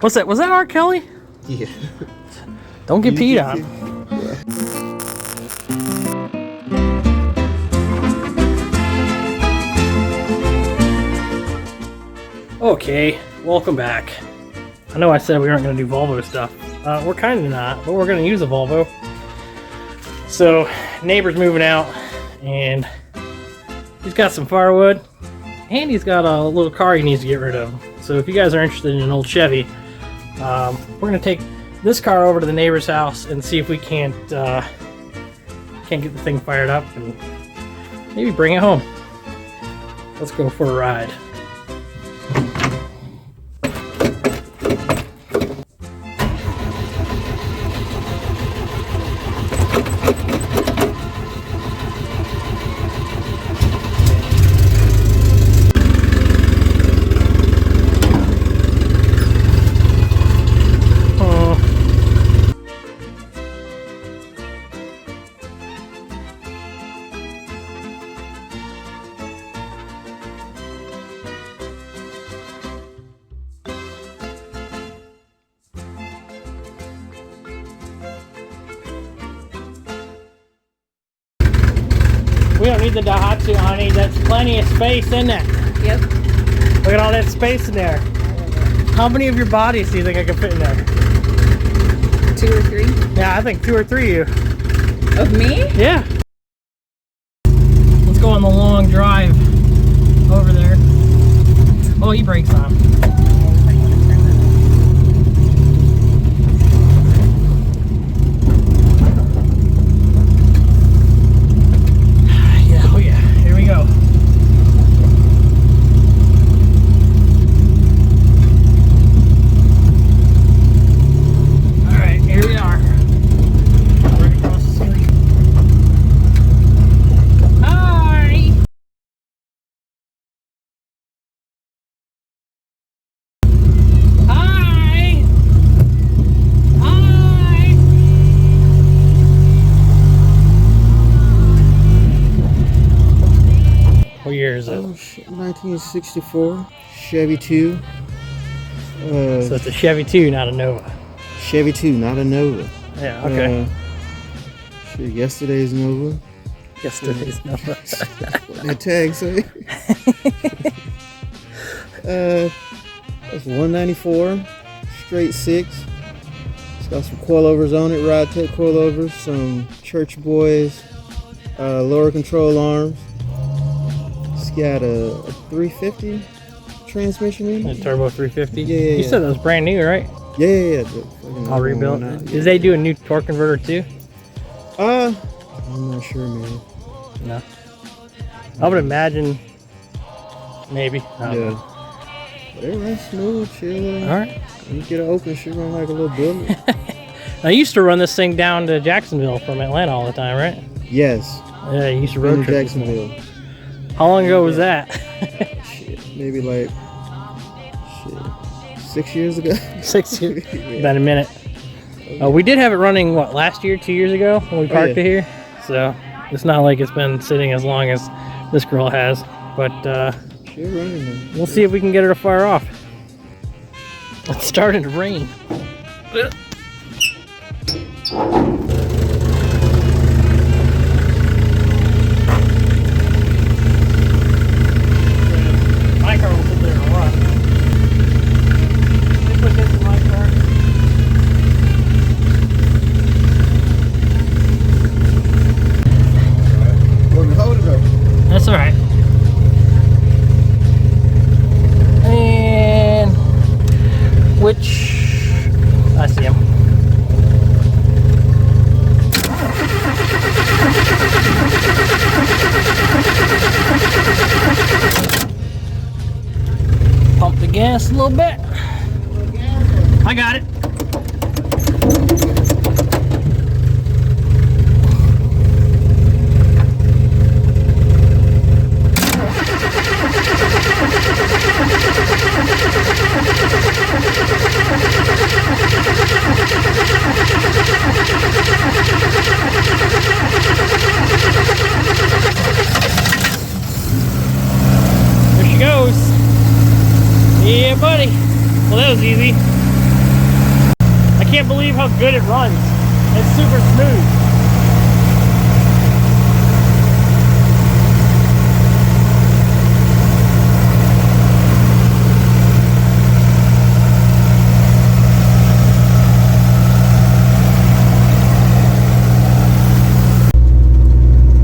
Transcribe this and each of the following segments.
What's that? Was that R. Kelly? Yeah. Don't get peed on. Okay, welcome back. I know I said we weren't going to do Volvo stuff. We're kind of not, but we're going to use a Volvo. So, neighbor's moving out, and he's got some firewood, and he's got a little car he needs to get rid of. So if you guys are interested in an old Chevy, we're going to take this car over to the neighbor's house and see if we can't get the thing fired up and maybe bring it home. Let's go for a ride. We don't need the Daihatsu, honey. That's plenty of space in there. Yep. Look at all that space in there. How many of your bodies do you think I can fit in there? 2 or 3. Yeah, I think 2 or 3 of you. Of me? Yeah. Let's go on the long drive over there. Oh, he brakes on. What year is it? Oh, 1964 Chevy II. So it's a Chevy II, not a Nova. Chevy II, not a Nova. Yeah, okay. Yesterday's Nova. Yesterday's Nova. What that tag say? That's 194, straight 6. It's got some coilovers on it, Ride Tech coilovers, some Church Boys, lower control arms. It's got a 350 transmission in it. A turbo 350? Yeah. You said that was brand new, right? Yeah. All rebuilt. Did they do a new torque converter too? I'm not sure, man. No. I would imagine maybe. I don't know. But it runs smooth, chill. Alright. When you get it open, shit run like a little bullet. I used to run this thing down to Jacksonville from Atlanta all the time, right? Yes. Yeah, you used to road In trip. Jacksonville. How long ago was that? Shit, maybe like 6 years ago. 6 years. Yeah. About a minute. We did have it running, what, last year, 2 years ago when we parked it here. So it's not like it's been sitting as long as this girl has. But we'll see if we can get her to fire off. It's starting to rain. My car will sit there and run. Let me put this in my car. Hold it up. That's alright. And which I see him. Pump the gas a little bit. I got it. There she goes. Yeah, buddy. Well, that was easy. can't believe how good it runs. It's super smooth.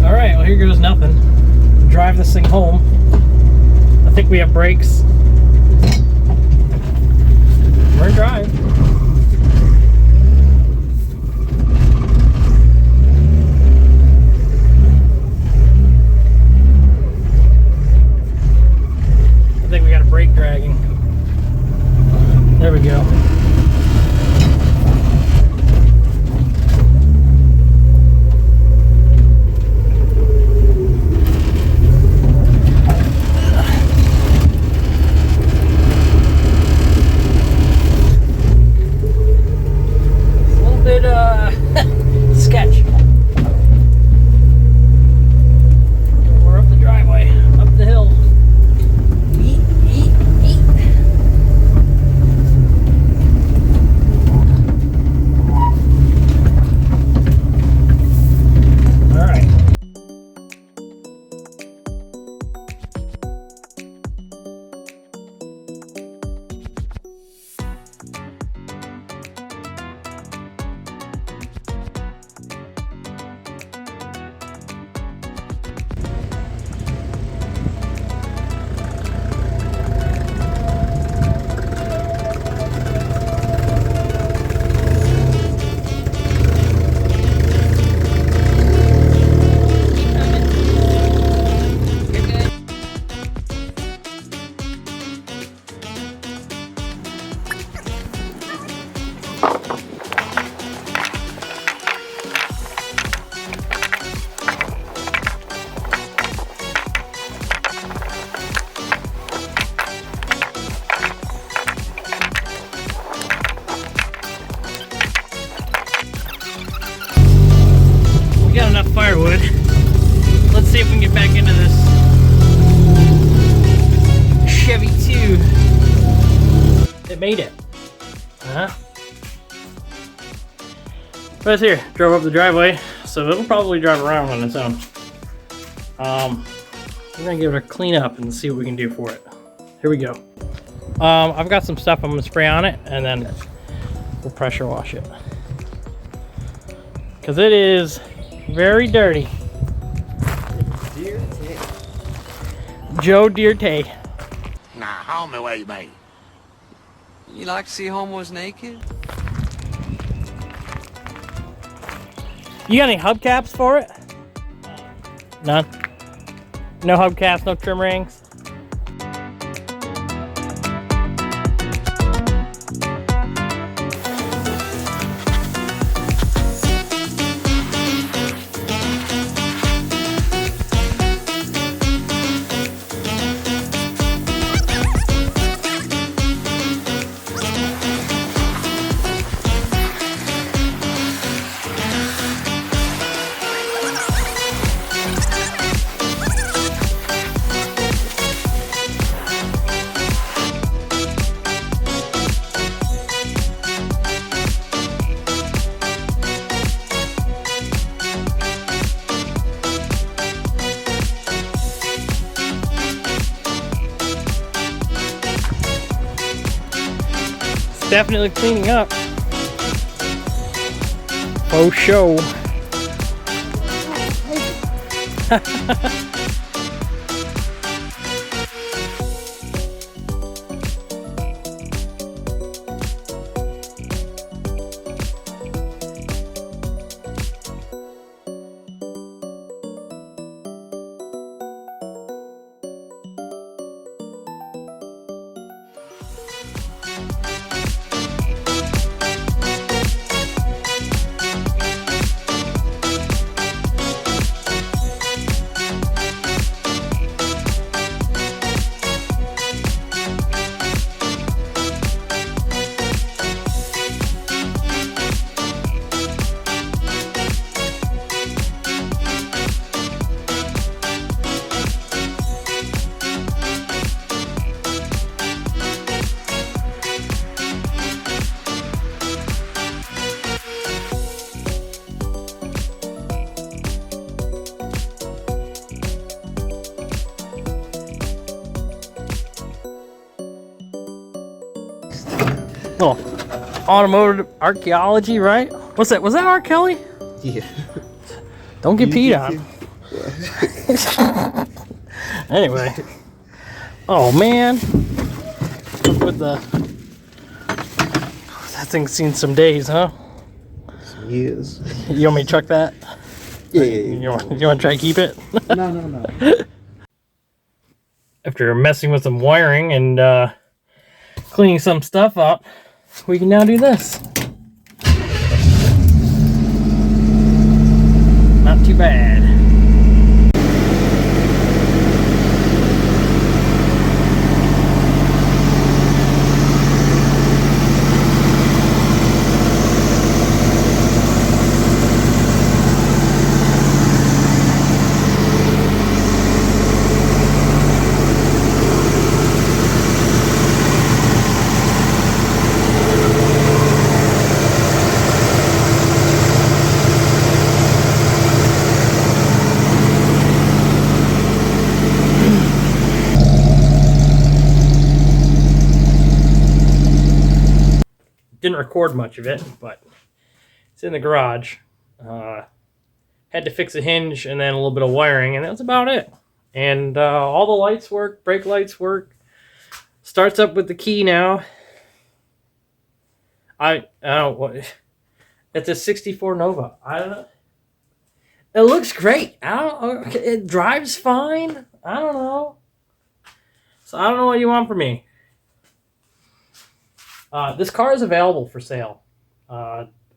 Alright, well here goes nothing. Drive this thing home. I think we have brakes. We're in drive. I think we got a brake dragging. There we go. Sketch. We're up the driveway, up the hill. Eat, eat, eat. All right. Got enough firewood. Let's see if we can get back into this Chevy II. It made it. But it's here. Drove up the driveway, so it'll probably drive around on its own. We're gonna give it a clean up and see what we can do for it. Here we go. I've got some stuff I'm gonna spray on it, and then we'll pressure wash it. Cause it is very dirty. Joe Dirty. Now, how me way, mate? You like to see homos naked? You got any hubcaps for it? None? No hubcaps, no trim rings? Definitely cleaning up. Oh, show. Oh, automotive archaeology, right? What's that? Was that R. Kelly? Yeah. Don't get peed on. Anyway. Oh man. Look with the. That thing's seen some days, huh? Some years. You want me to chuck that? Yeah. You want to try to keep it? No. After messing with some wiring and cleaning some stuff up, we can now do this. Not too bad. Didn't record much of it, but it's in the garage. Had to fix a hinge and then a little bit of wiring, and that's about it. And all the lights work, brake lights work. Starts up with the key now. I don't what. It's a '64 Nova. I don't know. It looks great. I don't. It drives fine. I don't know. So I don't know what you want from me. This car is available for sale.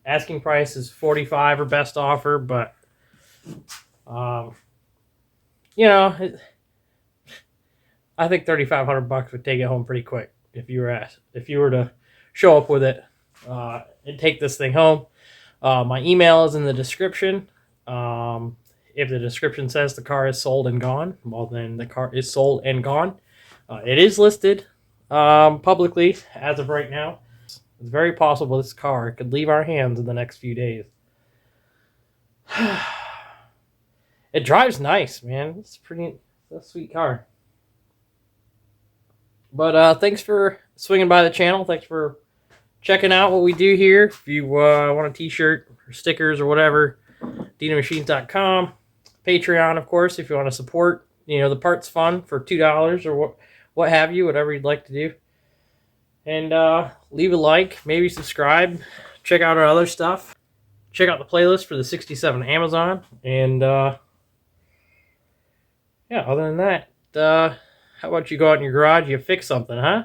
Asking price is $45 or best offer, but you know, I think $3,500 would take it home pretty quick if you were asked. If you were to show up with it and take this thing home. My email is in the description. If the description says the car is sold and gone, well then the car is sold and gone. It is listed publicly as of right now. It's very possible this car could leave our hands in the next few days. It drives nice, man. It's a sweet car. But thanks for swinging by the channel. Thanks for checking out what we do here. If you want a t-shirt or stickers or whatever, dinamachines.com. Patreon, of course, if you want to support. You know, the part's fun for $2 or what have you, whatever you'd like to do. And leave a like, maybe subscribe, check out our other stuff. Check out the playlist for the 67 Amazon. And yeah, other than that, how about you go out in your garage, you fix something, huh?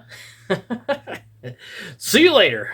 See you later.